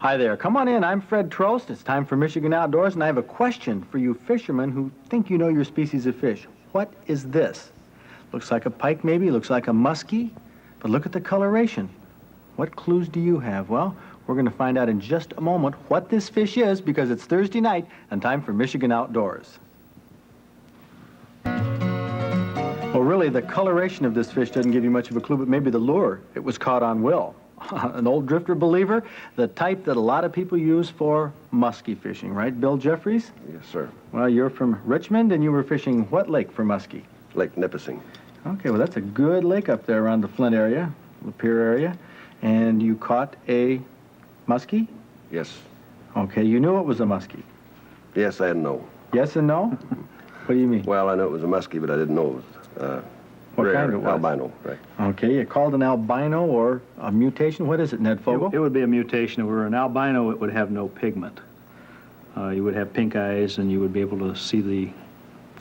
Hi there. Come on in. I'm Fred Trost. It's time for Michigan Outdoors, and I have a question for you fishermen who think you know your species of fish. What is this? Looks like a pike maybe, looks like a muskie, but look at the coloration. What clues do you have? Well, we're going to find out in just a moment what this fish is because it's Thursday night and time for Michigan Outdoors. Well, really, the coloration of this fish doesn't give you much of a clue, but maybe the lure. It was caught on will. An old drifter believer, the type that a lot of people use for muskie fishing, right, Bill Jeffries? Yes, sir. Well, you're from Richmond, and you were fishing what lake for muskie? Lake Nipissing. Okay, well, that's a good lake up there around the Flint area, Lapeer area, and you caught a muskie? Yes. Okay, you knew it was a muskie? Yes and no. Yes and no? What do you mean? Well, I knew it was a muskie, but I didn't know it was What rare kind it was? albino, right. Okay, you called an albino or a mutation. What is it, Ned Fogel? It would be a mutation. If it were an albino, it would have no pigment. You would have pink eyes, and you would be able to see the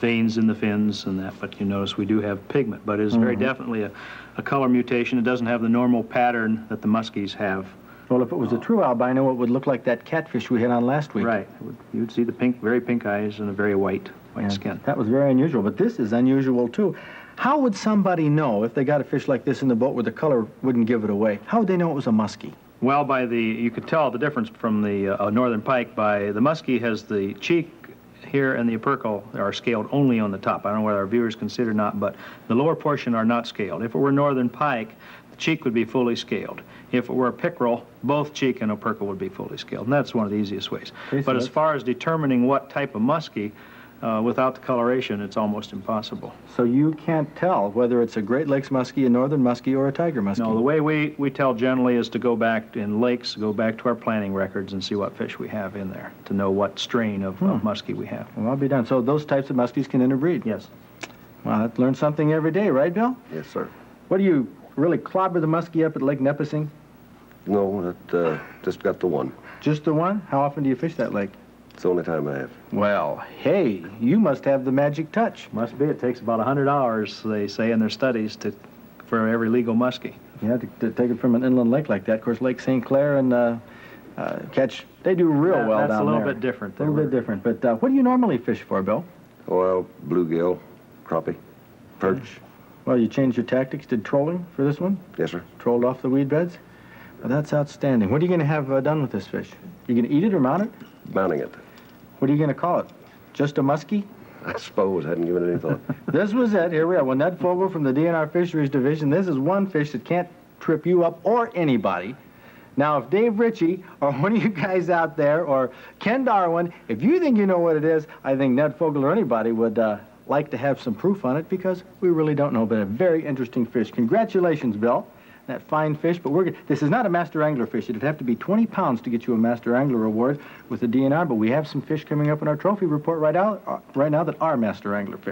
veins in the fins and that, but you notice we do have pigment. But it is very definitely a color mutation. It doesn't have the normal pattern that the muskies have. Well, if it was a true albino, it would look like that catfish we had on last week. Right. You'd see the very pink eyes and a very white skin. That was very unusual, but this is unusual, too. How would somebody know if they got a fish like this in the boat where the color wouldn't give it away? How would they know it was a muskie? Well, you could tell the difference from the northern pike by the muskie has the cheek here and the opercle are scaled only on the top. I don't know whether our viewers consider or not, but the lower portion are not scaled. If it were northern pike, the cheek would be fully scaled. If it were a pickerel, both cheek and opercle would be fully scaled, and that's one of the easiest ways. Okay, but as far as determining what type of muskie, without the coloration, it's almost impossible. So you can't tell whether it's a Great Lakes muskie, a northern muskie, or a tiger muskie? No, the way we tell generally is to go back in lakes, go back to our planting records and see what fish we have in there to know what strain of muskie we have. Well, I'll be done. So those types of muskies can interbreed? Yes. Well, I've learned something every day, right, Bill? Yes, sir. What do you really clobber the muskie up at Lake Nipissing? No, that just got the one. Just the one? How often do you fish that lake? It's the only time I have. Well, hey, you must have the magic touch. Must be. It takes about 100 hours, they say in their studies, for every legal muskie. Yeah, to take it from an inland lake like that. Of course, Lake St. Clair and Catch, they do real well down there. That's a little bit different. A little bit different. But what do you normally fish for, Bill? Well, bluegill, crappie, perch. Well, you changed your tactics. Did trolling for this one? Yes, sir. Trolled off the weed beds? Well, that's outstanding. What are you going to have done with this fish? You going to eat it or mount it? Mounting it. What are you going to call it? Just a muskie? I suppose. I hadn't given it any thought. This was it. Here we are. Well, Ned Fogel from the DNR Fisheries Division. This is one fish that can't trip you up or anybody. Now, if Dave Ritchie or one of you guys out there or Ken Darwin, if you think you know what it is, I think Ned Fogel or anybody would like to have some proof on it because we really don't know, but a very interesting fish. Congratulations, Bill. That fine fish, but this is not a master angler fish. It'd have to be 20 pounds to get you a master angler award with the DNR, but we have some fish coming up in our trophy report right now that are master angler fish.